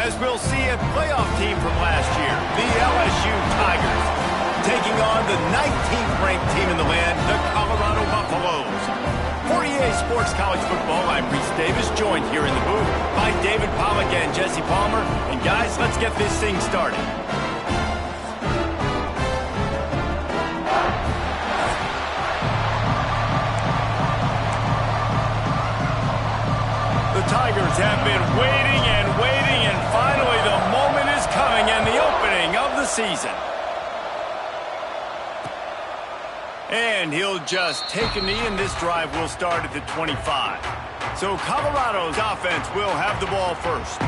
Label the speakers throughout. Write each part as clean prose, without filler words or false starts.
Speaker 1: as we'll see a playoff team from last year, the LSU Tigers, taking on the 19th-ranked team in the land, the Colorado Buffaloes. For EA Sports College Football, I'm Reese Davis, joined here in the booth by David Pollack and Jesse Palmer. And guys, let's get this thing started. The Tigers have been waiting and waiting, and finally the moment is coming and the opening of the season. And he'll just take a knee, and this drive will start at the 25. So Colorado's offense will have the ball first.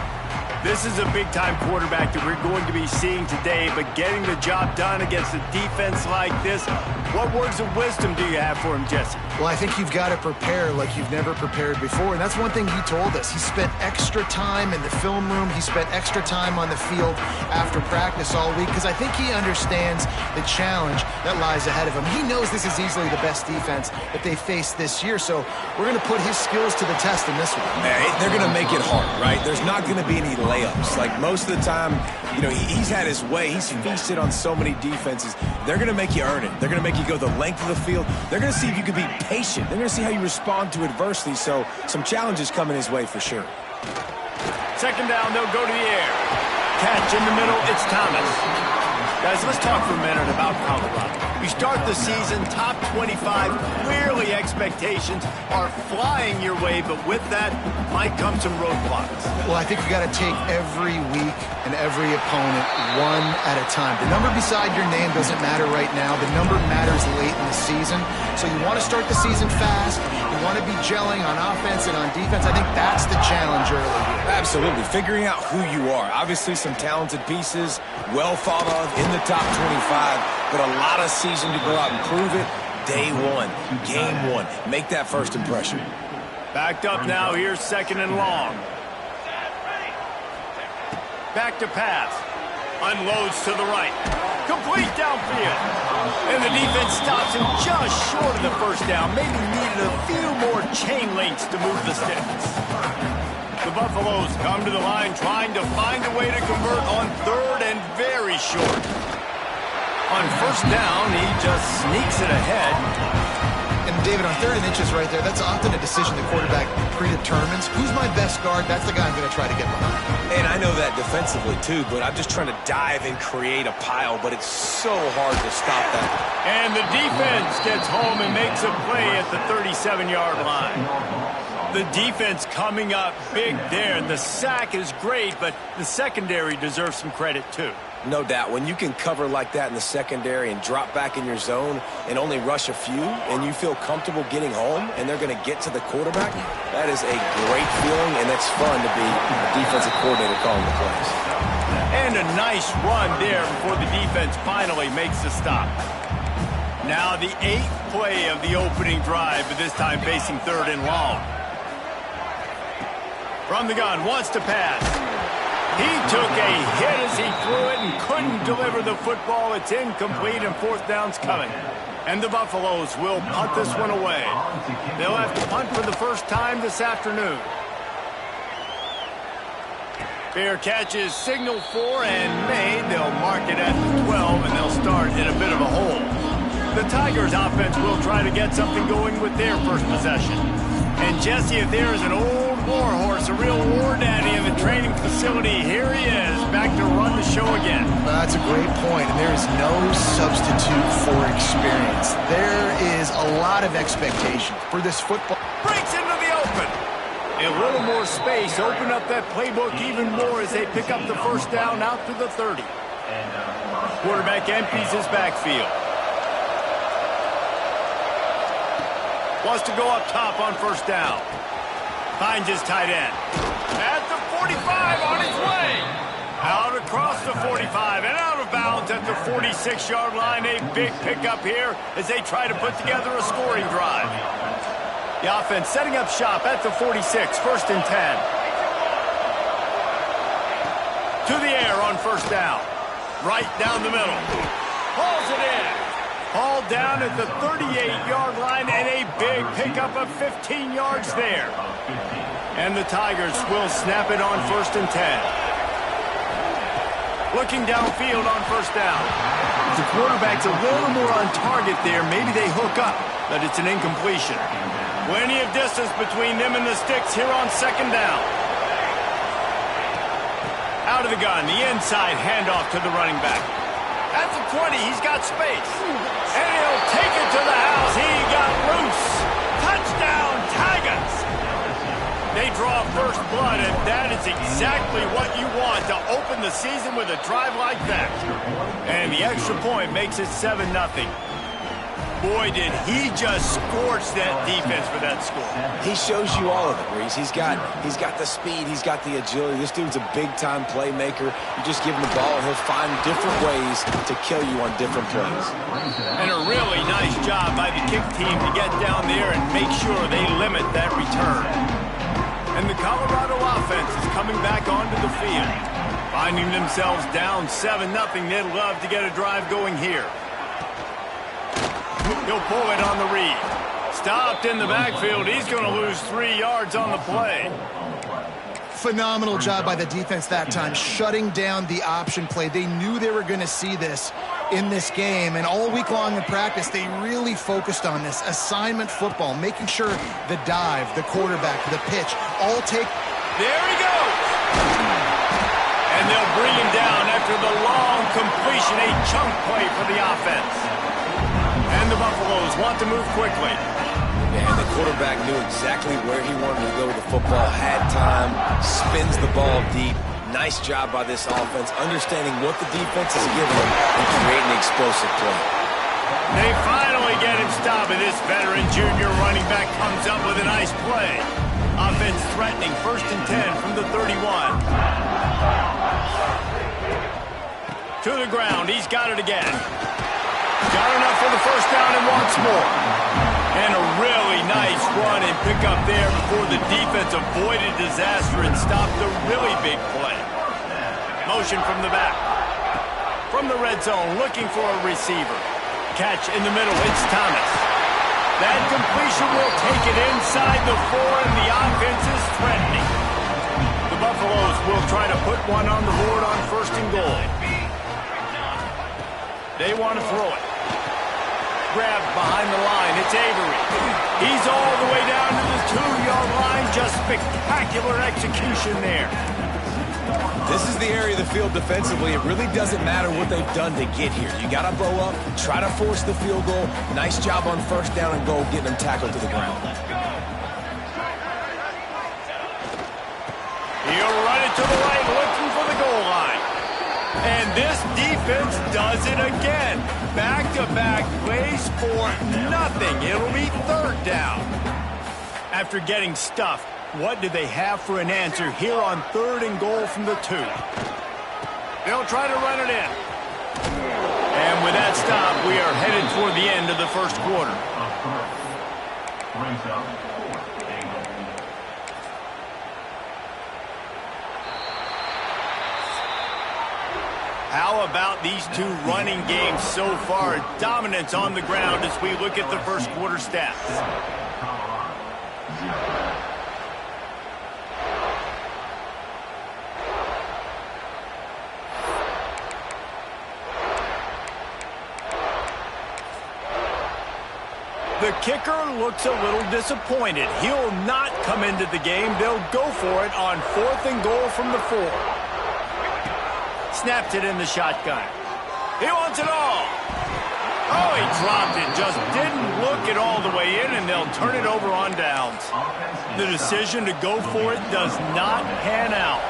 Speaker 1: This is a big-time quarterback that we're going to be seeing today, but getting the job done against a defense like this, what words of wisdom do you have for him, Jesse?
Speaker 2: Well, I think you've got to prepare like you've never prepared before, and that's one thing he told us. He spent extra time in the film room. He spent extra time on the field after practice all week because I think he understands the challenge that lies ahead of him. He knows this is easily the best defense that they face this year, so we're going to put his skills to the test in this one.
Speaker 3: They're going to make it hard, right? There's not going to be any layups. Like most of the time, you know, he's had his way. He's feasted on so many defenses. They're going to make you earn it. They're going to make you go the length of the field. They're going to see if you can be patient. They're going to see how you respond to adversity. So some challenges coming his way for sure.
Speaker 1: Second down, they'll go to the air. Catch in the middle, it's Thomas. Guys, let's talk for a minute about Colorado. You start the season top 25. Clearly expectations are flying your way, but with that might come some roadblocks.
Speaker 2: Well, I think you got to take every week and every opponent one at a time. The number beside your name doesn't matter right now. The number matters late in the season. So you want to start the season fast. You want to be gelling on offense and on defense. I think that's the challenge early here.
Speaker 3: Absolutely. Figuring out who you are. Obviously some talented pieces, well thought of in the top 25, but a lot of season to go out and prove it. Day one, game one. Make that first impression.
Speaker 1: Backed up now. Here's second and long. Back to pass. Unloads to the right. Complete downfield. And the defense stops him just short of the first down. Maybe needed a few more chain links to move the sticks. The Buffaloes come to the line trying to find a way to convert on third and very short. On first down, he just sneaks it ahead.
Speaker 2: And David, on third and inches right there, that's often a decision the quarterback predetermines. Who's my best guard? That's the guy I'm going to try to get behind.
Speaker 3: And I know that defensively too, but I'm just trying to dive and create a pile, but it's so hard to stop that.
Speaker 1: And the defense gets home and makes a play at the 37-yard line. The defense coming up big there. The sack is great, but the secondary deserves some credit too.
Speaker 3: No doubt. When you can cover like that in the secondary and drop back in your zone and only rush a few, and you feel comfortable getting home and they're going to get to the quarterback, that is a great feeling, and it's fun to be a defensive coordinator calling the plays.
Speaker 1: And a nice run there before the defense finally makes the stop. Now the 8th play of the opening drive, but this time facing third and long. From the gun, wants to pass. He took a hit as he threw it and couldn't deliver the football. It's incomplete, and fourth down's coming. And the Buffaloes will punt this one away. They'll have to punt for the first time this afternoon. Fair catch is signaled for and made. They'll mark it at the 12, and they'll start in a bit of a hole. The Tigers offense will try to get something going with their first possession. And Jesse, if there is an old war horse, a real war daddy in the training facility, here he is, back to run the show again.
Speaker 2: That's a great point, and there is no substitute for experience. There is a lot of expectation for this football.
Speaker 1: Breaks into the open. A little more space, open up that playbook even more as they pick up the first down out to the 30. Quarterback empties his backfield. Wants to go up top on first down. Finds his tight end. At the 45 on his way. Out across the 45 and out of bounds at the 46-yard line. A big pickup here as they try to put together a scoring drive. The offense setting up shop at the 46, first and 10. To the air on first down. Right down the middle. Hauls it in. Hauled down at the 38-yard line, and a big pickup of 15 yards there. And the Tigers will snap it on first and 10. Looking downfield on first down. The quarterback's a little more on target there. Maybe they hook up, but it's an incompletion. Plenty of distance between them and the sticks here on second down. Out of the gun, the inside handoff to the running back. At the 20, he's got space. And he'll take it to the house. He got loose. Touchdown, Tigers! They draw first blood, and that is exactly what you want to open the season with a drive like that. And the extra point makes it 7-0. Boy, did he just scorch that defense for that score.
Speaker 3: He shows you all of it, Reese. He's got the speed, he's got the agility. This dude's a big-time playmaker. You just give him the ball, and he'll find different ways to kill you on different plays.
Speaker 1: And a really nice job by the kick team to get down there and make sure they limit that return. And the Colorado offense is coming back onto the field. Finding themselves down 7-0, they'd love to get a drive going here. He'll pull it on the read. Stopped in the backfield. He's going to lose 3 yards on the play.
Speaker 2: Phenomenal job by the defense that time, shutting down the option play. They knew they were going to see this in this game, and all week long in practice, they really focused on this. Assignment football, making sure the dive, the quarterback, the pitch, all take...
Speaker 1: There he goes! And they'll bring him down after the long completion, a chunk play for the offense. And the Buffaloes want to move quickly.
Speaker 3: And the quarterback knew exactly where he wanted to go with the football, had time, spins the ball deep. Nice job by this offense, understanding what the defense is giving them and creating an explosive play.
Speaker 1: They finally get him stopped, and this veteran junior running back comes up with a nice play. Offense threatening, 1st and 10 from the 31. To the ground, he's got it again. Got enough for the first down and wants more. And a really nice run and pick up there before the defense avoided disaster and stopped a really big play. Motion from the back. From the red zone, looking for a receiver. Catch in the middle, it's Thomas. That completion will take it inside the 4, and the offense is threatening. The Buffaloes will try to put one on the board on 1st and goal. They want to throw it. Grabbed behind the line. It's Avery. He's all the way down to the 2-yard line. Just spectacular execution there.
Speaker 3: This is the area of the field defensively. It really doesn't matter what they've done to get here. You got to blow up, try to force the field goal. Nice job on 1st down and goal, getting them tackled to the ground.
Speaker 1: He'll run it to the right, looking for the goal line. And this defense does it again. Back-to-back plays for nothing. It'll be 3rd down. After getting stuffed, what do they have for an answer here on 3rd and goal from the 2? They'll try to run it in. And with that stop, we are headed toward the end of the 1st quarter. How about these two running games so far? Dominance on the ground as we look at the 1st quarter stats. The kicker looks a little disappointed. He'll not come into the game. They'll go for it on 4th and goal from the 4. Snapped it in the shotgun. He wants it all. Oh, he dropped it. Just didn't look it all the way in, and they'll turn it over on downs. The decision to go for it does not pan out.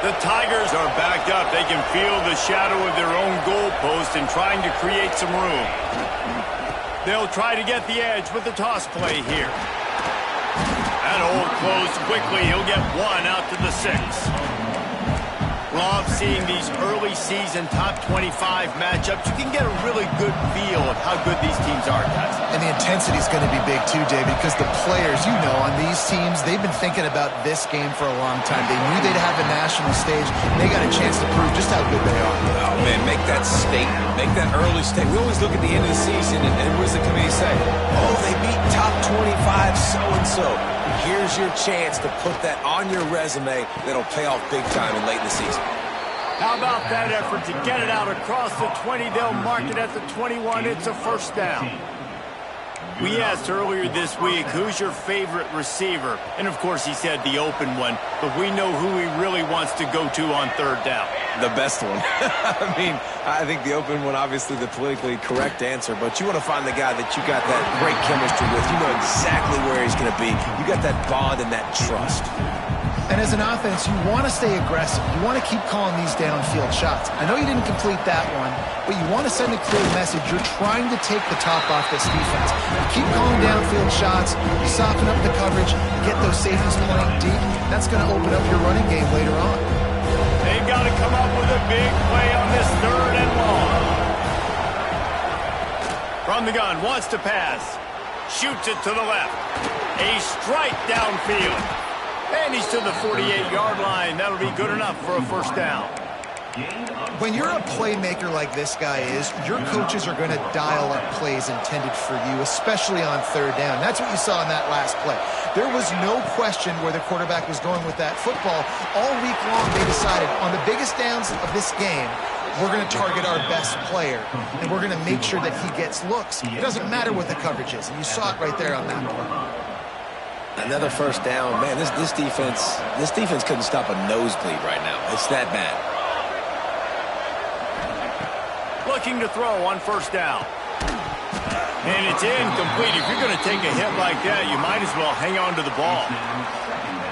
Speaker 1: The Tigers are backed up. They can feel the shadow of their own goalpost and trying to create some room. They'll try to get the edge with the toss play here. That hole closed quickly. He'll get 1 out to the 6. Love seeing these early season top 25 matchups. You can get a really good feel of how good these teams are, guys.
Speaker 2: And the intensity is going to be big too, David, because the players, you know, on these teams, they've been thinking about this game for a long time. They knew they'd have the national stage, and they got a chance to prove just how good they are.
Speaker 3: Oh, man, make that statement. Make that early statement. We always look at the end of the season, and what does the committee say? Oh, they beat top 25 so-and-so. Here's your chance to put that on your resume that'll pay off big time in late in the season.
Speaker 1: How about that effort to get it out across the 20? They'll mark it at the 21. It's a first down. We asked earlier this week, who's your favorite receiver? And, of course, he said the open one. But we know who he really wants to go to on third down.
Speaker 3: The best one. I mean, I think the open one, obviously the politically correct answer, but you want to find the guy that you got that great chemistry with. You know exactly where he's going to be. You got that bond and that trust.
Speaker 2: And as an offense, you want to stay aggressive. You want to keep calling these downfield shots. I know you didn't complete that one, but you want to send a clear message. You're trying to take the top off this defense. You keep calling downfield shots, you soften up the coverage, you get those safeties playing deep. That's going to open up your running game later on.
Speaker 1: They've got to come up with a big play on this third and long. From the gun, wants to pass. Shoots it to the left. A strike downfield. And he's to the 48-yard line. That'll be good enough for a first down.
Speaker 2: When you're a playmaker like this guy is, your coaches are going to dial up plays intended for you, especially on third down. That's what you saw in that last play. There was no question where the quarterback was going with that football. All week long, they decided on the biggest downs of this game, we're going to target our best player, and we're going to make sure that he gets looks. It doesn't matter what the coverage is, and you saw it right there on that play.
Speaker 3: Another first down. Man, this defense couldn't stop a nosebleed right now. It's that bad.
Speaker 1: Looking to throw on first down. And it's incomplete. If you're going to take a hit like that, you might as well hang on to the ball.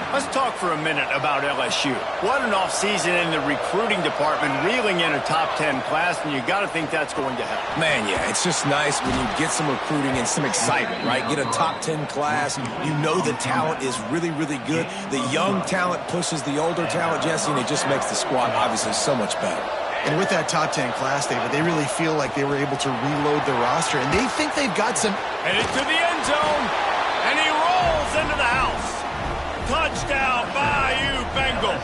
Speaker 1: Let's talk for a minute about LSU. What an offseason in the recruiting department, reeling in a top 10 class, and you got to think that's going to help.
Speaker 3: Man, yeah, it's just nice when you get some recruiting and some excitement, right? Get a top 10 class. You know the talent is really, really good. The young talent pushes the older talent, Jesse, and it just makes the squad obviously so much better.
Speaker 2: And with that top 10 class, David, they really feel like they were able to reload the roster, and they think they've got some...
Speaker 1: Headed to the end zone, and he rolls into the house. Touchdown, Bayou Bengals.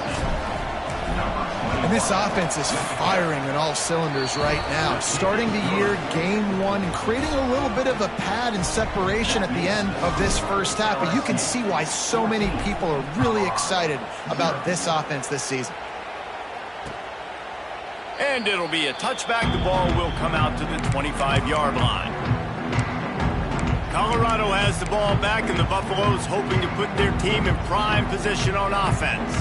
Speaker 2: And this offense is firing on all cylinders right now. Starting the year, game one, and creating a little bit of a pad and separation at the end of this first half. But you can see why so many people are really excited about this offense this season.
Speaker 1: And it'll be a touchback. The ball will come out to the 25-yard line. Colorado has the ball back, and the Buffaloes hoping to put their team in prime position on offense.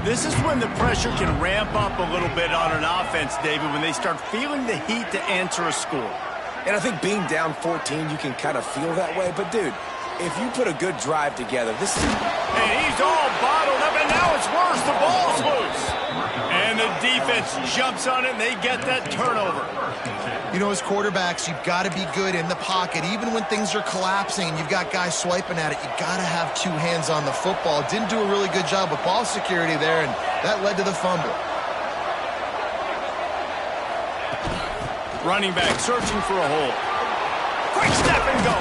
Speaker 1: This is when the pressure can ramp up a little bit on an offense, David, when they start feeling the heat to answer a score.
Speaker 3: And I think being down 14, you can kind of feel that way. But, dude, if you put a good drive together, this is...
Speaker 1: And he's all bottled up, and now it's worse. The ball's loose. And the defense jumps on it, and they get that turnover.
Speaker 2: You know, as quarterbacks, you've got to be good in the pocket. Even when things are collapsing and you've got guys swiping at it, you've got to have two hands on the football. Didn't do a really good job with ball security there, and that led to the fumble.
Speaker 1: Running back searching for a hole. Quick step and go.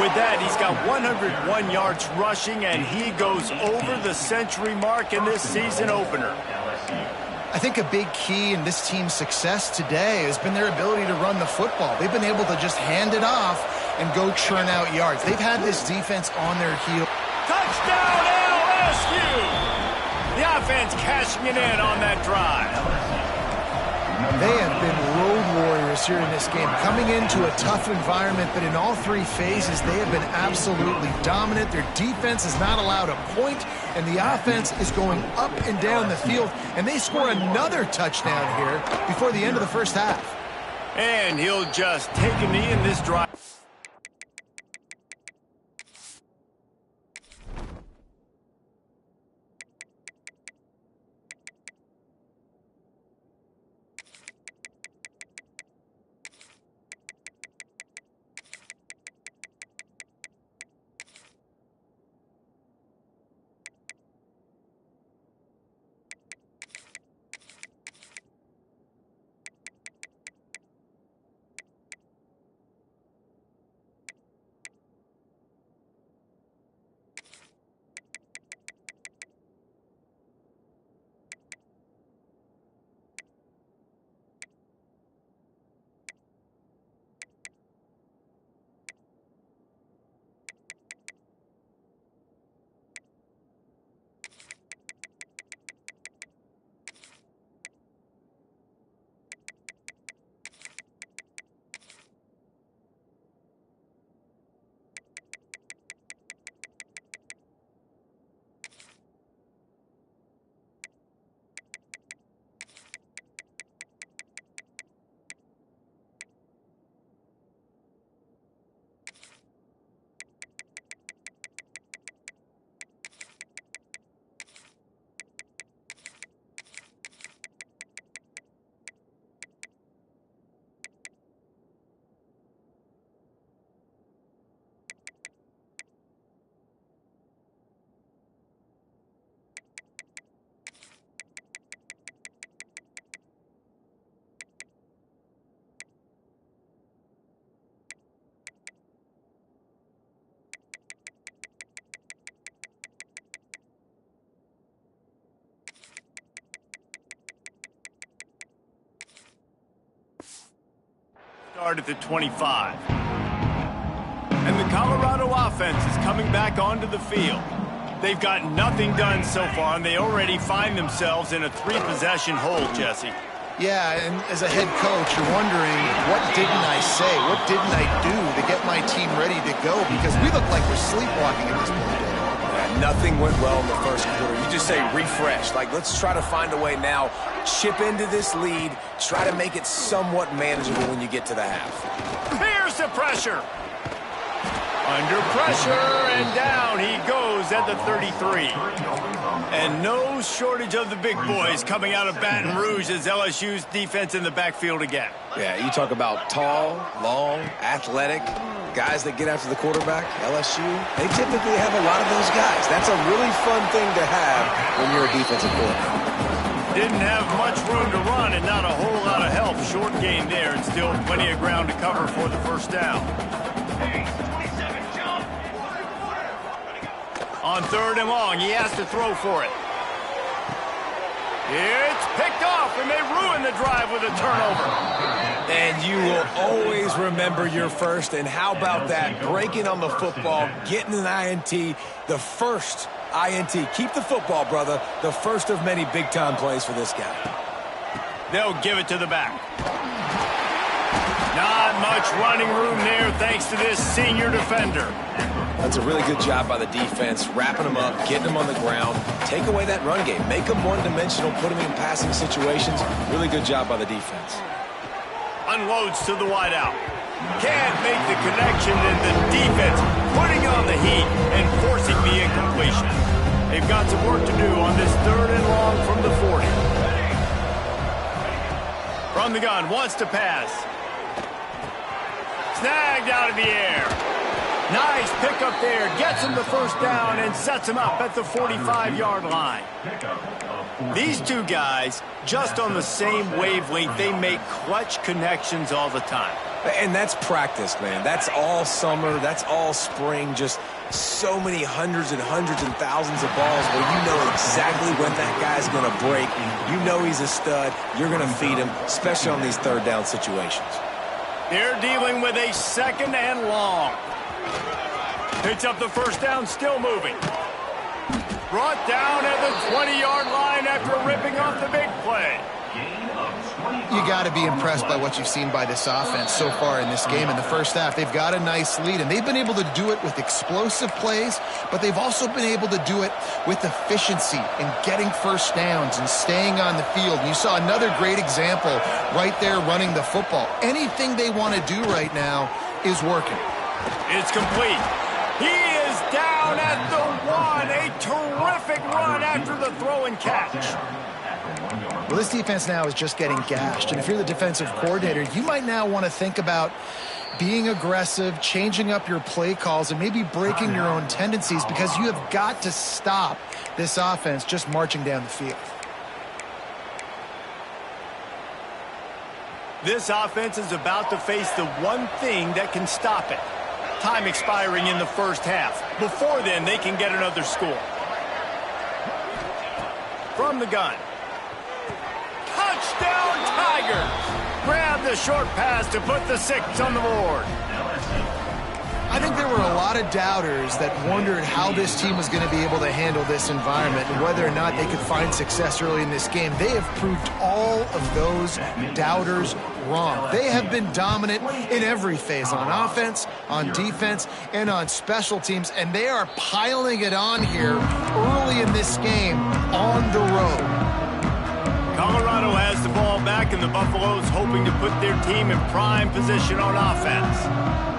Speaker 1: With that, he's got 101 yards rushing, and he goes over the century mark in this season opener.
Speaker 2: I think a big key in this team's success today has been their ability to run the football. They've been able to just hand it off and go churn out yards. They've had this defense on their heel.
Speaker 1: Touchdown, LSU! The offense cashing it in on that drive.
Speaker 2: They have been road warriors here in this game, coming into a tough environment, but in all three phases, they have been absolutely dominant. Their defense is not allowed a point, and the offense is going up and down the field, and they score another touchdown here before the end of the first half.
Speaker 1: And he'll just take a knee in this drive. Start at the 25. And the Colorado offense is coming back onto the field. They've got nothing done so far, and they already find themselves in a 3-possession hole, Jesse.
Speaker 2: Yeah, and as a head coach, you're wondering, what didn't I say? What didn't I do to get my team ready to go? Because we look like we're sleepwalking at this point.
Speaker 3: Yeah, nothing went well in the first quarter. You just say refresh. Like, let's try to find a way now. Chip into this lead. Try to make it somewhat manageable when you get to the half.
Speaker 1: Here's the pressure. Under pressure, and down he goes at the 33. And no shortage of the big boys coming out of Baton Rouge as LSU's defense in the backfield again.
Speaker 3: Yeah, you talk about tall, long, athletic, guys that get after the quarterback, LSU, they typically have a lot of those guys. That's a really fun thing to have when you're a defensive coordinator.
Speaker 1: Didn't have much room to run and not a whole lot of help. Short gain there and still plenty of ground to cover for the first down. On 3rd and long, he has to throw for it. It's picked off, and they ruin the drive with a turnover.
Speaker 3: And you will always remember your first, and how about that? Breaking on the football, getting an INT, the first INT. Keep the football, brother. The first of many big-time plays for this guy.
Speaker 1: They'll give it to the back. Not much running room there thanks to this senior defender.
Speaker 3: That's a really good job by the defense, wrapping them up, getting them on the ground. Take away that run game. Make them one-dimensional, put them in passing situations. Really good job by the defense.
Speaker 1: Unloads to the wideout. Can't make the connection, and the defense putting on the heat and forcing the incompletion. They've got some work to do on this 3rd and long from the 40. From the gun, wants to pass. Snagged out of the air. Nice pickup there. Gets him the first down and sets him up at the 45-yard line. These two guys, just on the same wavelength, they make clutch connections all the time.
Speaker 3: And that's practice, man. That's all summer. That's all spring. Just so many hundreds and thousands of balls where you know exactly when that guy's going to break. You know he's a stud. You're going to feed him, especially on these 3rd down situations.
Speaker 1: They're dealing with a 2nd and long. Picks up the first down, still moving. Brought down at the 20-yard line after ripping off the big play.
Speaker 2: You got to be impressed by what you've seen by this offense so far in this game. In the first half, they've got a nice lead, and they've been able to do it with explosive plays, but they've also been able to do it with efficiency and getting first downs and staying on the field. And you saw another great example right there running the football. Anything they want to do right now is working.
Speaker 1: It's complete. He is down at the 1. A terrific run after the throw and catch.
Speaker 2: Well, this defense now is just getting gashed. And if you're the defensive coordinator, you might now want to think about being aggressive, changing up your play calls, and maybe breaking your own tendencies, because you have got to stop this offense just marching down the field.
Speaker 1: This offense is about to face the one thing that can stop it. Time expiring in the first half. Before then, they can get another score. From the gun. Touchdown, Tigers! Grab the short pass to put the 6 on the board.
Speaker 2: I think there were a lot of doubters that wondered how this team was going to be able to handle this environment and whether or not they could find success early in this game. They have proved all of those doubters wrong. They have been dominant in every phase, on offense, on defense, and on special teams, and they are piling it on here early in this game on the road.
Speaker 1: Colorado has the ball back, and the Buffaloes hoping to put their team in prime position on offense.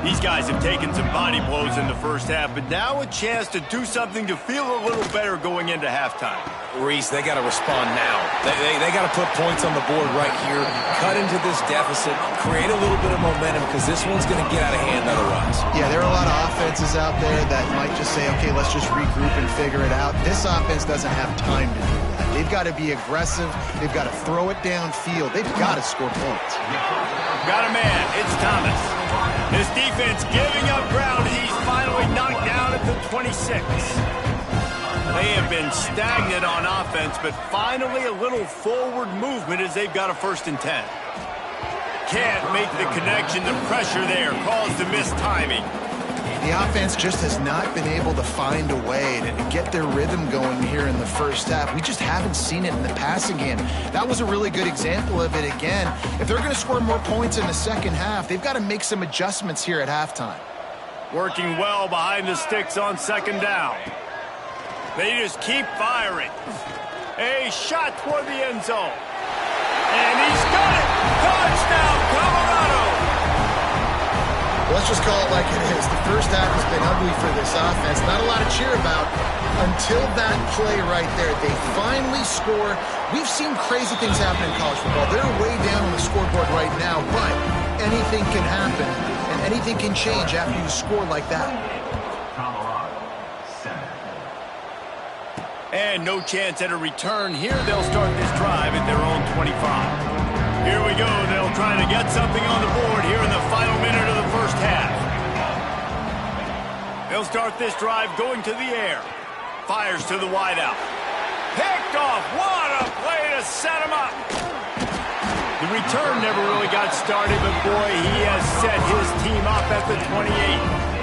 Speaker 1: These guys have taken some body blows in the first half, but now a chance to do something to feel a little better going into halftime.
Speaker 3: Reese, they got to respond now. They got to put points on the board right here, cut into this deficit, create a little bit of momentum, because this one's going to get out of hand otherwise.
Speaker 2: Yeah, there are a lot of offenses out there that might just say, okay, let's just regroup and figure it out. This offense doesn't have time to do that. They've got to be aggressive. They've got to throw it downfield. They've got to score points.
Speaker 1: Got a man. It's Thomas. His defense giving up ground. He's finally knocked down at the 26. They have been stagnant on offense, but finally a little forward movement as they've got a 1st and 10. can't make the connection. The pressure there caused the missed timing.
Speaker 2: The offense just has not been able to find a way to get their rhythm going here in the first half. We just haven't seen it in the passing game. That was a really good example of it again. If they're going to score more points in the second half, they've got to make some adjustments here at halftime.
Speaker 1: Working well behind the sticks on second down. They just keep firing. A shot toward the end zone. And he's got it! Touchdown, Colorado!
Speaker 2: Let's just call it like it is. The first half has been ugly for this offense. Not a lot to cheer about until that play right there. They finally score. We've seen crazy things happen in college football. They're way down on the scoreboard right now, but anything can happen, and anything can change after you score like that.
Speaker 1: And no chance at a return here. They'll start this drive at their own 25. Here we go. They'll try to get something on the board here in the final minute of the first half. They'll start this drive going to the air. Fires to the wideout. Picked off. What a play to set him up. The return never really got started, but boy, he has set his team up at the 28.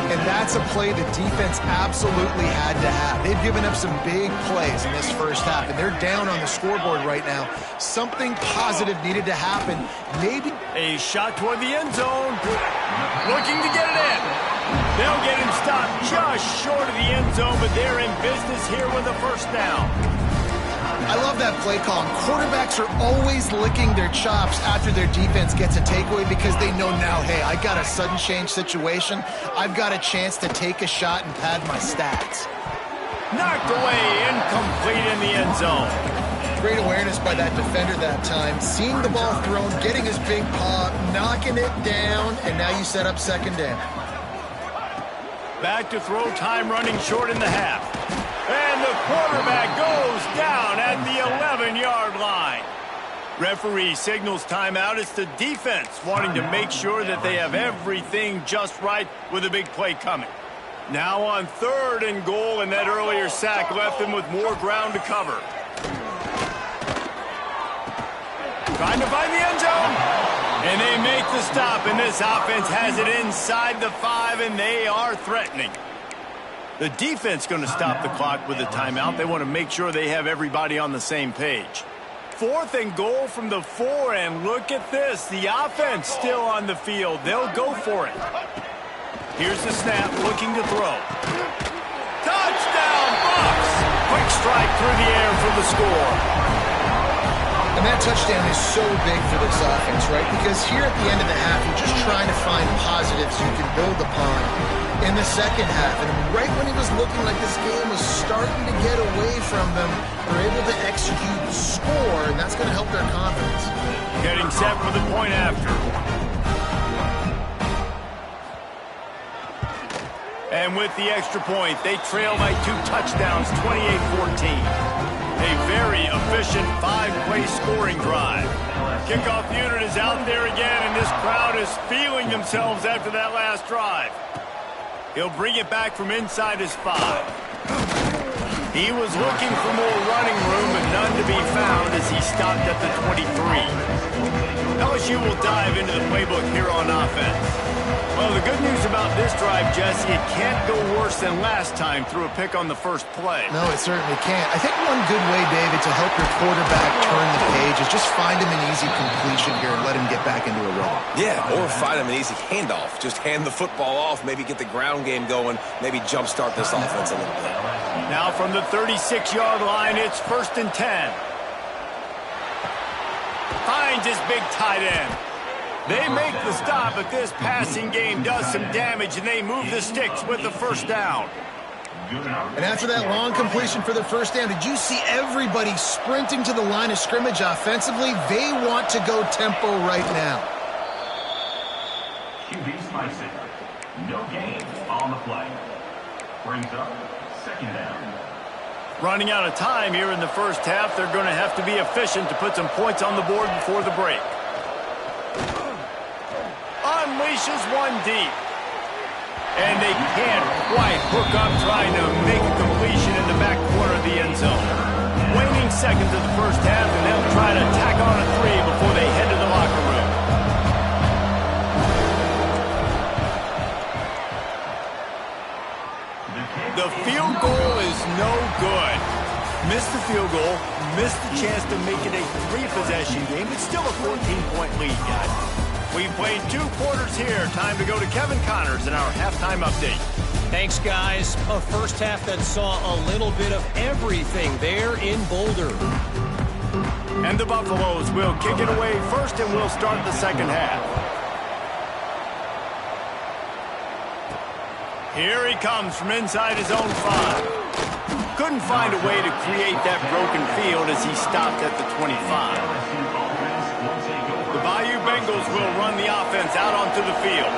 Speaker 2: And that's a play the defense absolutely had to have. They've given up some big plays in this first half, and they're down on the scoreboard right now. Something positive needed to happen. Maybe
Speaker 1: a shot toward the end zone. Looking to get it in. They'll get him stopped just short of the end zone, but they're in business here with a first down.
Speaker 2: I love that play call. And quarterbacks are always licking their chops after their defense gets a takeaway because they know now, hey, I got a sudden change situation. I've got a chance to take a shot and pad my stats.
Speaker 1: Knocked away, incomplete in the end zone.
Speaker 2: Great awareness by that defender that time. Seeing the ball thrown, getting his big paw, knocking it down, and now you set up second down.
Speaker 1: Back to throw, time running short in the half. And the quarterback goes down at the 11-yard line. Referee signals timeout. It's the defense wanting to make sure that they have everything just right with a big play coming. Now on 3rd and goal, and that earlier sack left them with more ground to cover. Trying to find the end zone. And they make the stop, and this offense has it inside the 5, and they are threatening. The defense going to stop the clock with a timeout. They want to make sure they have everybody on the same page. 4th and goal from the 4, and look at this. The offense still on the field. They'll go for it. Here's the snap, looking to throw. Touchdown, Bucks! Quick strike through the air for the score.
Speaker 2: And that touchdown is so big for this offense, right? Because here at the end of the half, you're just trying to find positives you can build upon in the second half. And right when it was looking like this game was starting to get away from them, they're able to execute, score, and that's going to help their confidence.
Speaker 1: Getting set for the point after. And with the extra point, they trail by 2 touchdowns, 28-14. A very efficient 5-play scoring drive. Kickoff unit is out there again, and this crowd is feeling themselves after that last drive. He'll bring it back from inside his 5. He was looking for more running room, but none to be found as he stopped at the 23. LSU will dive into the playbook here on offense. Well, the good news about this drive, Jesse, it can't go worse than last time through a pick on the first play.
Speaker 2: No, it certainly can't. I think one good way, David, to help your quarterback turn the page is just find him an easy completion here and let him get back into a rhythm.
Speaker 3: Yeah, or find him an easy handoff. Just hand the football off, maybe get the ground game going, maybe jumpstart this offense a little bit.
Speaker 1: Now from the 36-yard line, it's 1st and 10. Finds his big tight end. They make the stop, but this passing game does some damage, and they move the sticks with the first down.
Speaker 2: And after that long completion for the first down, did you see everybody sprinting to the line of scrimmage offensively? They want to go tempo right now.
Speaker 4: QB slicing. No gain on the play. Brings up 2nd down.
Speaker 1: Running out of time here in the first half, they're going to have to be efficient to put some points on the board before the break. Unleashes one deep. And they can't quite hook up trying to make a completion in the back corner of the end zone. Waning seconds of the first half, and they'll try to tack on a 3 before they head to the locker room. The field goal is no good. Missed the field goal, missed the chance to make it a 3-possession game, but still a 14-point lead, guys. We've played 2 quarters here. Time to go to Kevin Connors in our halftime update.
Speaker 5: Thanks, guys. A first half that saw a little bit of everything there in Boulder.
Speaker 1: And the Buffaloes will kick it away first, and we'll start the second half. Here he comes from inside his own 5. Couldn't find a way to create that broken field as he stopped at the 25. The Bayou Bengals will run the offense out onto the field.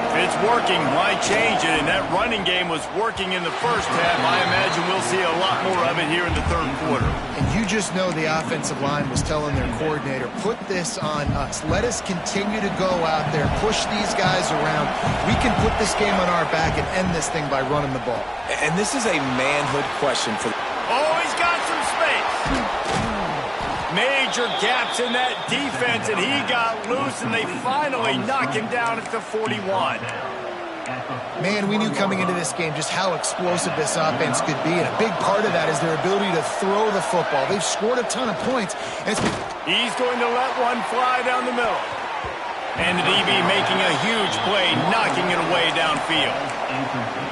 Speaker 1: If it's working, why change it? And that running game was working in the first half. I imagine we'll see a lot more of it here in the third quarter.
Speaker 2: And you just know the offensive line was telling their coordinator, put this on us. Let us continue to go out there, push these guys around. We can put this game on our back and end this thing by running the ball.
Speaker 3: And this is a manhood question for...
Speaker 1: Oh, he's got some space. Major gaps in that defense, and he got loose, and they finally knock him down at the 41.
Speaker 2: Man, we knew coming into this game just how explosive this offense could be, and a big part of that is their ability to throw the football. They've scored a ton of points. And
Speaker 1: he's going to let one fly down the middle. And the DB making a huge play, knocking it away downfield.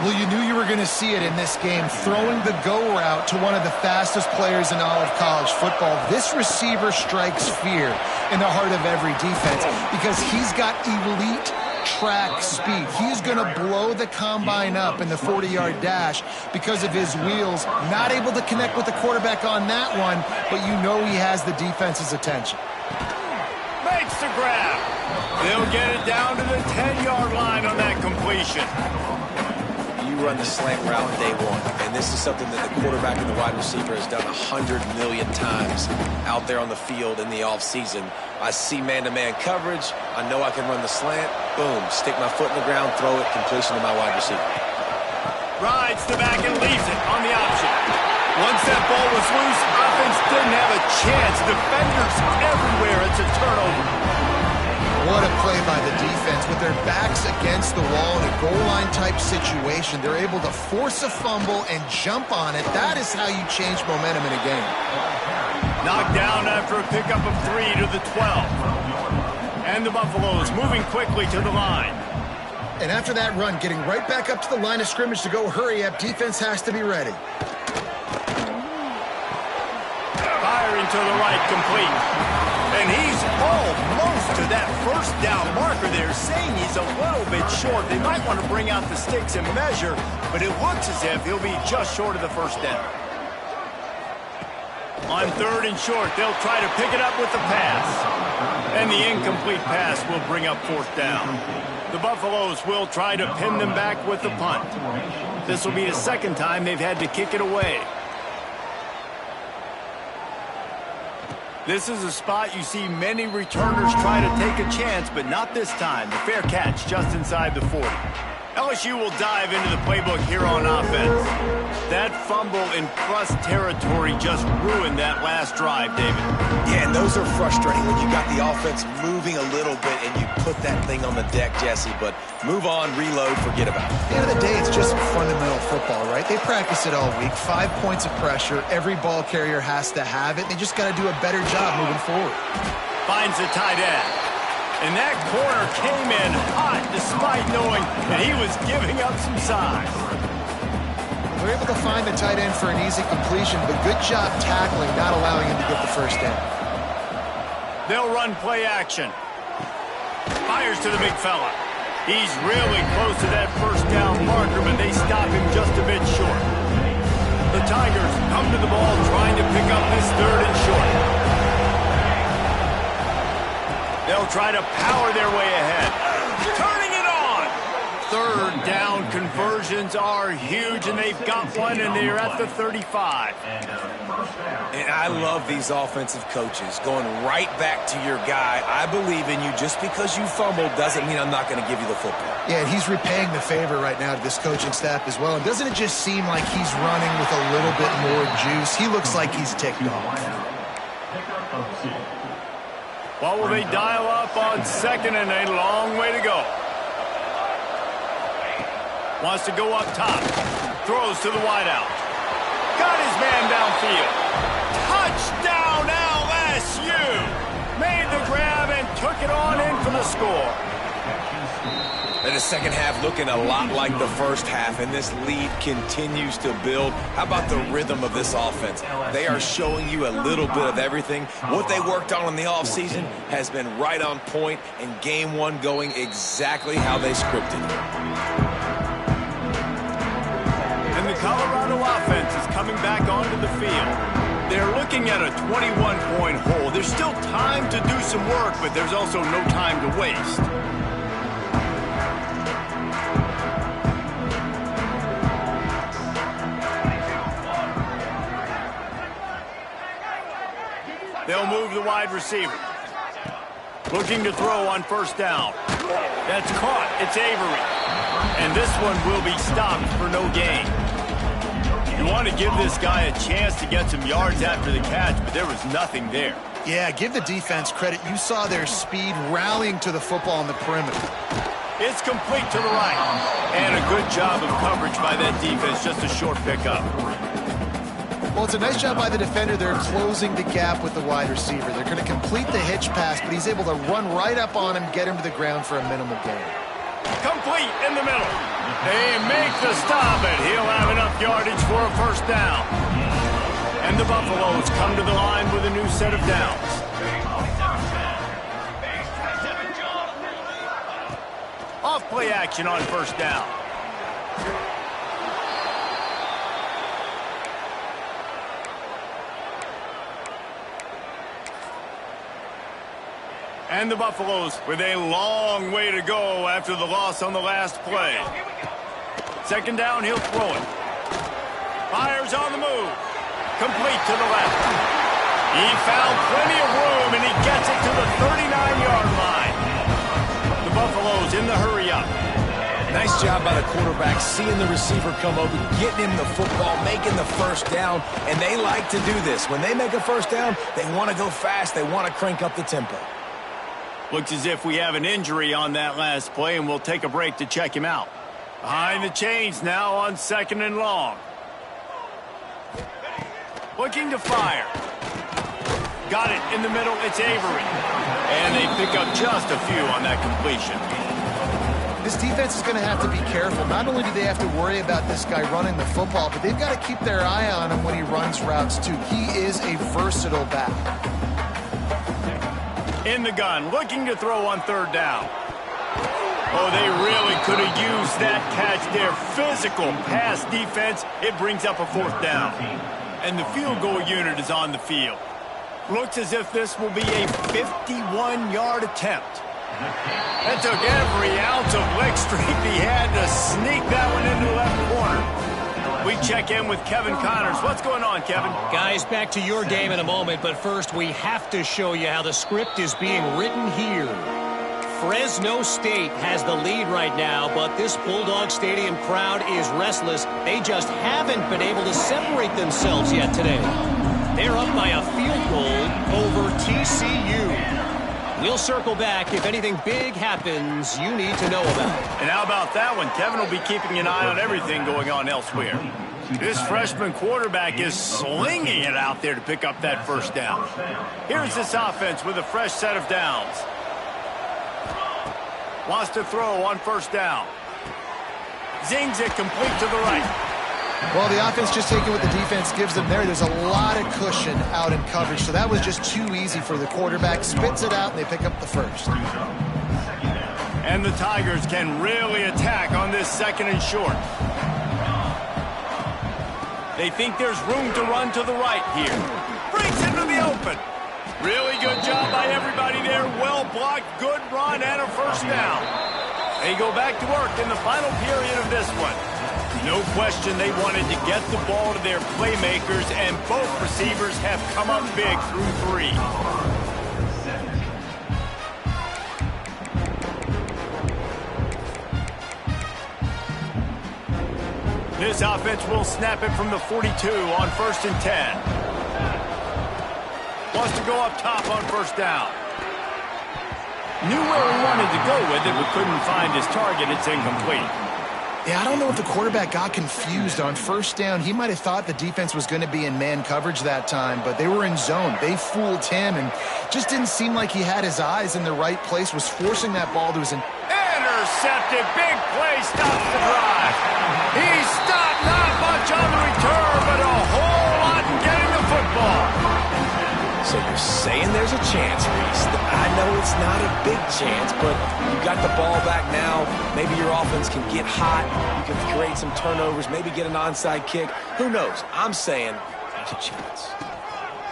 Speaker 2: Well, you knew you were going to see it in this game, throwing the go route to one of the fastest players in all of college football. This receiver strikes fear in the heart of every defense because he's got elite track speed. He's going to blow the combine up in the 40-yard dash because of his wheels. Not able to connect with the quarterback on that one, but you know he has the defense's attention.
Speaker 1: Makes the grab. They'll get it down to the 10-yard line on that completion.
Speaker 3: You run the slant route day one, and this is something that the quarterback and the wide receiver has done 100 million times out there on the field in the offseason. I see man-to-man coverage. I know I can run the slant. Boom, stick my foot in the ground, throw it, completion to my wide receiver.
Speaker 1: Rides the back and leaves it on the option. Once that ball was loose, offense didn't have a chance. Defenders everywhere. It's a turnover.
Speaker 2: What a play by the defense. With their backs against the wall in a goal line type situation, they're able to force a fumble and jump on it. That is how you change momentum in a game.
Speaker 1: Knocked down after a pickup of 3 to the 12. And the Buffaloes moving quickly to the line.
Speaker 2: And after that run, getting right back up to the line of scrimmage to go hurry up, defense has to be ready.
Speaker 1: Firing to the right, complete. And he's almost to that first down marker there, saying he's a little bit short. They might want to bring out the sticks and measure, but it looks as if he'll be just short of the first down. On 3rd and short, they'll try to pick it up with the pass. And the incomplete pass will bring up 4th down. The Buffaloes will try to pin them back with the punt. This will be the second time they've had to kick it away. This is a spot you see many returners try to take a chance, but not this time. The fair catch just inside the 40. LSU will dive into the playbook here on offense. That fumble in plus territory just ruined that last drive, David.
Speaker 3: Yeah, and those are frustrating when you got the offense moving a little bit and you put that thing on the deck, Jesse. But move on, reload, forget about it.
Speaker 2: At the end of the day, it's just fundamental football, right? They practice it all week. 5 points of pressure. Every ball carrier has to have it. They just got to do a better job moving forward.
Speaker 1: Finds the tight end. And that corner came in hot despite knowing that he was giving up some size.
Speaker 2: They're able to find the tight end for an easy completion, but good job tackling, not allowing him to get the first down.
Speaker 1: They'll run play action. Fires to the big fella. He's really close to that first down marker, but they stop him just a bit short. The Tigers come to the ball trying to pick up this 3rd and short. They'll try to power their way ahead. Turning it on. 3rd down conversions are huge, and they've got one, and they're at the 35.
Speaker 3: And I love these offensive coaches going right back to your guy. I believe in you. Just because you fumbled doesn't mean I'm not going to give you the football.
Speaker 2: Yeah, and he's repaying the favor right now to this coaching staff as well. And doesn't it just seem like he's running with a little bit more juice? He looks like he's ticked off.
Speaker 1: What will they dial up on 2nd and a long way to go? Wants to go up top. throws to the wideout. Got his man downfield. Touchdown LSU! Made the grab and took it on in for the score.
Speaker 3: And the second half looking a lot like the first half, and this lead continues to build. How about the rhythm of this offense? They are showing you a little bit of everything. What they worked on in the offseason has been right on point, and game one going exactly how they scripted it.
Speaker 1: And the Colorado offense is coming back onto the field. They're looking at a 21-point hole. There's still time to do some work, but there's also no time to waste. They'll move the wide receiver. Looking to throw on first down. That's caught. It's Avery. And this one will be stopped for no gain. You want to give this guy a chance to get some yards after the catch, but there was nothing there.
Speaker 2: Yeah, give the defense credit. You saw their speed rallying to the football on the perimeter.
Speaker 1: It's complete to the right. And a good job of coverage by that defense. Just a short pickup.
Speaker 2: Well, it's a nice job by the defender. They're closing the gap with the wide receiver. They're going to complete the hitch pass, but he's able to run right up on him, get him to the ground for a minimal gain.
Speaker 1: Complete in the middle. They make the stop, and he'll have enough yardage for a first down. And the Buffaloes come to the line with a new set of downs. Off play action on first down. And the Buffaloes with a long way to go after the loss on the last play. Second down, he'll throw it. Fires on the move. Complete to the left. He found plenty of room, and he gets it to the 39-yard line. The Buffaloes in the hurry-up.
Speaker 3: Nice job by the quarterback, seeing the receiver come over, getting him the football, making the first down, and they like to do this. When they make a first down, they want to go fast. They want to crank up the tempo.
Speaker 1: Looks as if we have an injury on that last play, and we'll take a break to check him out. Behind the chains now on second and long. Looking to fire. Got it in the middle. It's Avery. And they pick up just a few on that completion.
Speaker 2: This defense is going to have to be careful. Not only do they have to worry about this guy running the football, but they've got to keep their eye on him when he runs routes, too. He is a versatile back.
Speaker 1: In the gun, looking to throw on third down. Oh, they really could have used that catch there. Physical pass defense. It brings up a fourth down. And the field goal unit is on the field. Looks as if this will be a 51-yard attempt. That took every ounce of leg strength he had to sneak that one into the left corner. We check in with Kevin Connors. What's going on, Kevin?
Speaker 5: Guys, back to your game in a moment, but first we have to show you how the script is being written here. Fresno State has the lead right now, but this Bulldog Stadium crowd is restless. They just haven't been able to separate themselves yet today. They're up by a field goal over TCU. We'll circle back if anything big happens you need to know about.
Speaker 1: And how about that one? Kevin will be keeping an eye on everything going on elsewhere. This freshman quarterback is slinging it out there to pick up that first down. Here's this offense with a fresh set of downs. Wants to throw on first down. Zings it complete to the right.
Speaker 2: Well, the offense just taking what the defense gives them there. There's a lot of cushion out in coverage, so that was just too easy for the quarterback. Spits it out, and they pick up the first.
Speaker 1: And the Tigers can really attack on this second and short. They think there's room to run to the right here. Breaks into the open. Really good job by everybody there. Well blocked, good run, and a first down. They go back to work in the final period of this one. No question they wanted to get the ball to their playmakers, and both receivers have come up big through three. This offense will snap it from the 42 on 1st and 10. Wants to go up top on first down. Knew where he wanted to go with it, but couldn't find his target. It's incomplete.
Speaker 2: Yeah, I don't know if the quarterback got confused on first down. He might have thought the defense was going to be in man coverage that time, but they were in zone. They fooled him and just didn't seem like he had his eyes in the right place, was forcing that ball to his...
Speaker 1: Intercepted. Big play stops the drive. He stopped, not much on the return, but a whole lot in getting the football.
Speaker 3: So you're saying there's a chance, Reese. I know it's not a big chance, but you got the ball back now. Maybe your offense can get hot. You can create some turnovers, maybe get an onside kick. Who knows? I'm saying there's a chance.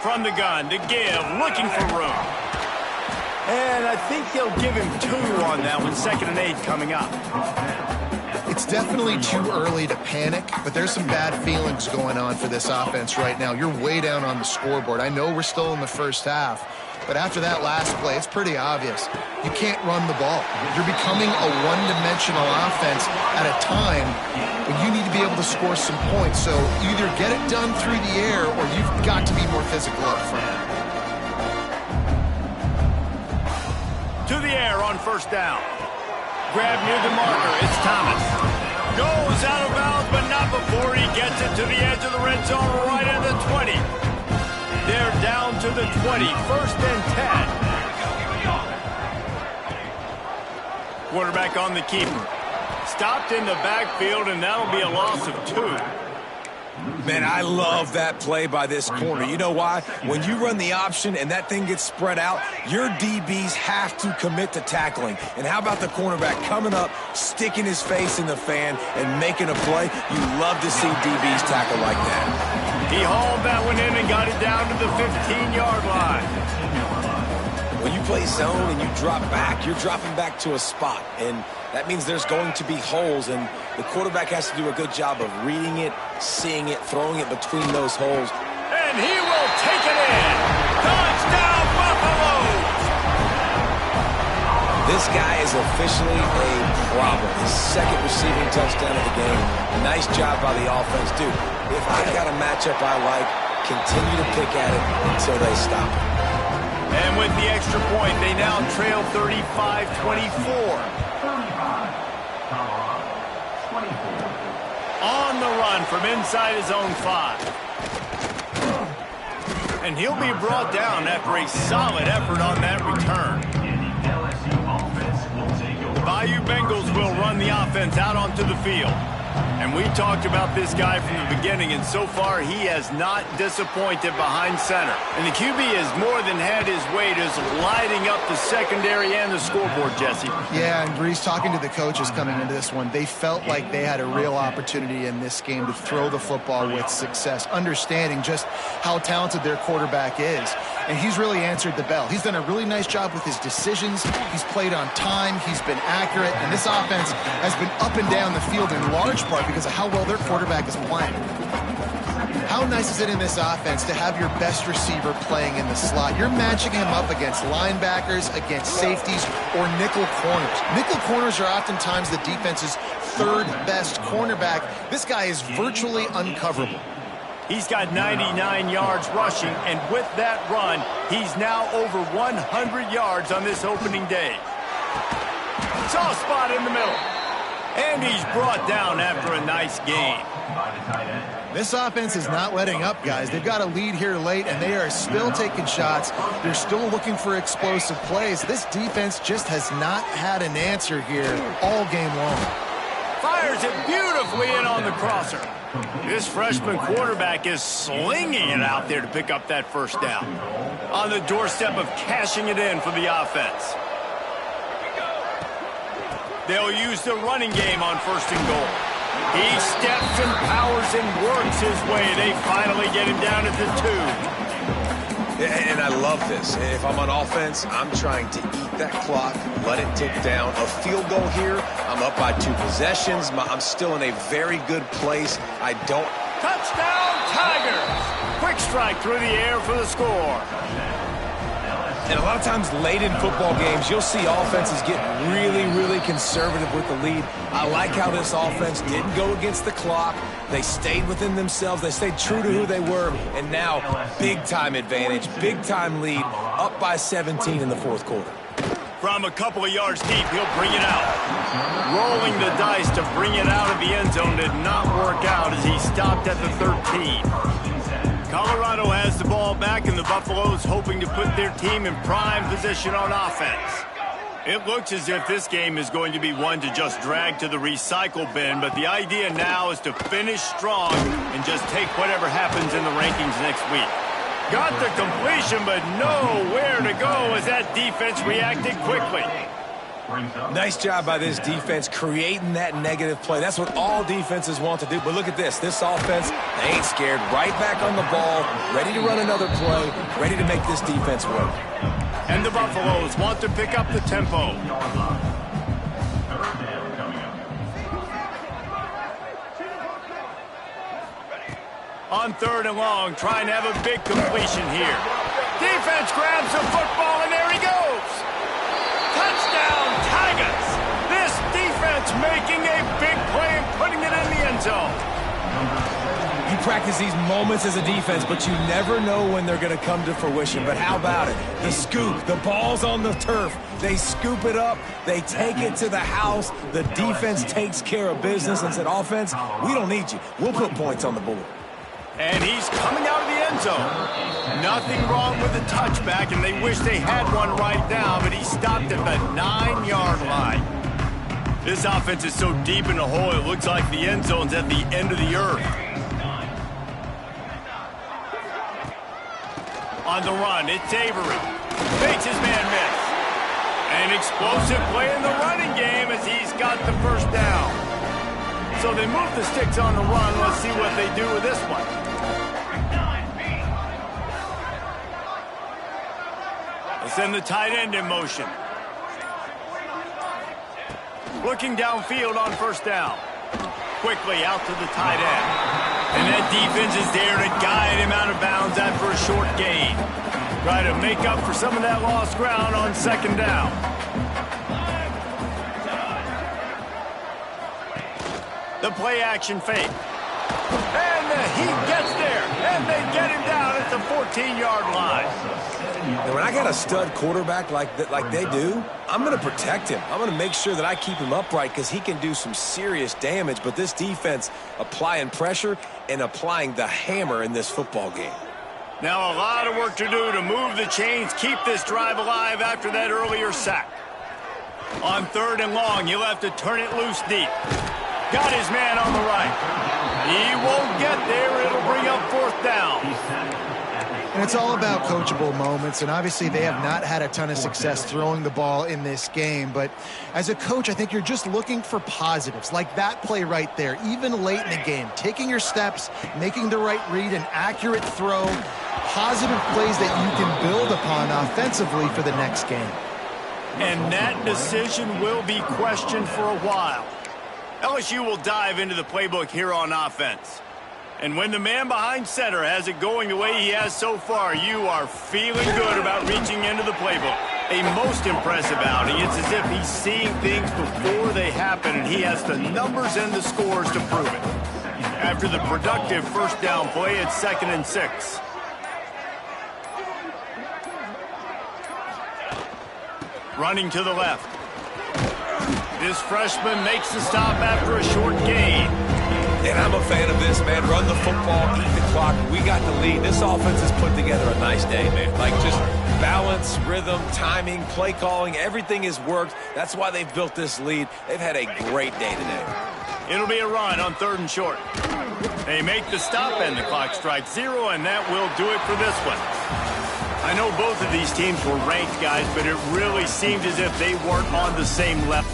Speaker 1: From the gun to give, looking for room. And I think they'll give him 2 on that one. 2nd and 8 coming up.
Speaker 2: It's definitely too early to panic, but there's some bad feelings going on for this offense right now. You're way down on the scoreboard. I know we're still in the first half, but after that last play, it's pretty obvious. You can't run the ball. You're becoming a one-dimensional offense at a time when you need to be able to score some points. So either get it done through the air or you've got to be more physical up front.
Speaker 1: To the air on first down. Grab near the marker. It's Thomas. Goes out of bounds, but not before he gets it to the edge of the red zone right at the 20. They're down to the 20. 1st and 10. Quarterback on the keeper. Stopped in the backfield, and that'll be a loss of 2.
Speaker 3: Man, I love that play by this corner. You know why? When you run the option and that thing gets spread out, your DBs have to commit to tackling. And how about the cornerback coming up, sticking his face in the fan, and making a play? You love to see DBs tackle like that.
Speaker 1: He hauled that one in and got it down to the 15-yard line.
Speaker 3: When you play zone and you drop back, you're dropping back to a spot. And that means there's going to be holes, and the quarterback has to do a good job of reading it, seeing it, throwing it between those holes.
Speaker 1: And he will take it in. Touchdown, Buffalo!
Speaker 3: This guy is officially a problem. His 2nd receiving touchdown of the game. Nice job by the offense. Dude, if I've got a matchup I like, continue to pick at it until they stop it.
Speaker 1: And with the extra point, they now trail 35-24. On the run from inside his own 5. And he'll be brought down after a solid effort on that return. The Bayou Bengals will run the offense out onto the field. And we talked about this guy from the beginning, and so far he has not disappointed behind center. And the QB has more than had his way just lighting up the secondary and the scoreboard, Jesse.
Speaker 2: Yeah, and Breeze, talking to the coaches coming into this one, they felt like they had a real opportunity in this game to throw the football with success, understanding just how talented their quarterback is. And he's really answered the bell. He's done a really nice job with his decisions. He's played on time. He's been accurate. And this offense has been up and down the field in large part because of how well their quarterback is playing. How nice is it in this offense to have your best receiver playing in the slot? You're matching him up against linebackers, against safeties, or nickel corners. Nickel corners are oftentimes the defense's 3rd best cornerback. This guy is virtually uncoverable.
Speaker 1: He's got 99 yards rushing, and with that run, he's now over 100 yards on this opening day. Soft spot in the middle. And he's brought down after a nice game.
Speaker 2: This offense is not letting up, guys. They've got a lead here late, and they are still taking shots. They're still looking for explosive plays. This defense just has not had an answer here all game long.
Speaker 1: Fires it beautifully in on the crosser. This freshman quarterback is slinging it out there to pick up that first down. On the doorstep of cashing it in for the offense. They'll use the running game on 1st and goal. He steps and powers and works his way. They finally get him down at the 2.
Speaker 3: And I love this. If I'm on offense, I'm trying to eat that clock, let it tick down. A field goal here, I'm up by 2 possessions. I'm still in a very good place. I don't...
Speaker 1: Touchdown, Tigers! Quick strike through the air for the score.
Speaker 3: And a lot of times late in football games, you'll see offenses get really, really conservative with the lead. I like how this offense didn't go against the clock. They stayed within themselves. They stayed true to who they were. And now, big-time advantage, big-time lead, up by 17 in the 4th quarter.
Speaker 1: From a couple of yards deep, he'll bring it out. Rolling the dice to bring it out of the end zone did not work out as he stopped at the 13. Colorado has the ball back, and the Buffaloes hoping to put their team in prime position on offense. It looks as if this game is going to be one to just drag to the recycle bin, but the idea now is to finish strong and just take whatever happens in the rankings next week. Got the completion, but nowhere to go as that defense reacted quickly.
Speaker 3: Nice job by this defense creating that negative play. That's what all defenses want to do. But look at this. This offense, they ain't scared. Right back on the ball, ready to run another play, ready to make this defense work.
Speaker 1: And the Buffaloes want to pick up the tempo. On 3rd and long, trying to have a big completion here. Defense grabs the football, and there he goes. Touchdown, Tigers. This defense making a big play and putting it in the end zone.
Speaker 3: You practice these moments as a defense, but you never know when they're going to come to fruition. But how about it? The scoop, the ball's on the turf. They scoop it up. They take it to the house. The defense takes care of business and said, offense, we don't need you. We'll put points on the board.
Speaker 1: And he's coming out of the end zone. Nothing wrong with the touchback, and they wish they had one right now, but he stopped at the 9-yard line. This offense is so deep in the hole, it looks like the end zone's at the end of the earth. On the run, it's Avery. Makes his man miss. An explosive play in the running game as he's got the first down. So they move the sticks on the run. Let's see what they do with this one. They send the tight end in motion. Looking downfield on 1st down. Quickly out to the tight end. And that defense is there to guide him out of bounds after a short gain. Try to make up for some of that lost ground on 2nd down. The play action fake. And he gets there. And they get him down at the 14-yard line.
Speaker 3: And when I got a stud quarterback like they do, I'm going to protect him. I'm going to make sure that I keep him upright because he can do some serious damage. But this defense applying pressure and applying the hammer in this football game.
Speaker 1: Now a lot of work to do to move the chains, keep this drive alive after that earlier sack. On 3rd and long, he'll have to turn it loose deep. Got his man on the right. He won't get there. It'll bring up 4th down.
Speaker 2: And it's all about coachable moments, and obviously they have not had a ton of success throwing the ball in this game. But as a coach, I think you're just looking for positives, like that play right there, even late in the game, taking your steps, making the right read, an accurate throw, positive plays that you can build upon offensively for the next game.
Speaker 1: And that decision will be questioned for a while. LSU will dive into the playbook here on offense. And when the man behind center has it going the way he has so far, you are feeling good about reaching into the playbook. A most impressive outing. It's as if he's seeing things before they happen, and he has the numbers and the scores to prove it. After the productive 1st down play, it's 2nd and 6. Running to the left. This freshman makes the stop after a short gain.
Speaker 3: And I'm a fan of this, man. Run the football, eat the clock. We got the lead. This offense has put together a nice day, man. Like just balance, rhythm, timing, play calling, everything has worked. That's why they've built this lead. They've had a great day today.
Speaker 1: It'll be a run on 3rd and short. They make the stop and the clock strikes 0, and that will do it for this one. I know both of these teams were ranked, guys, but it really seemed as if they weren't on the same level.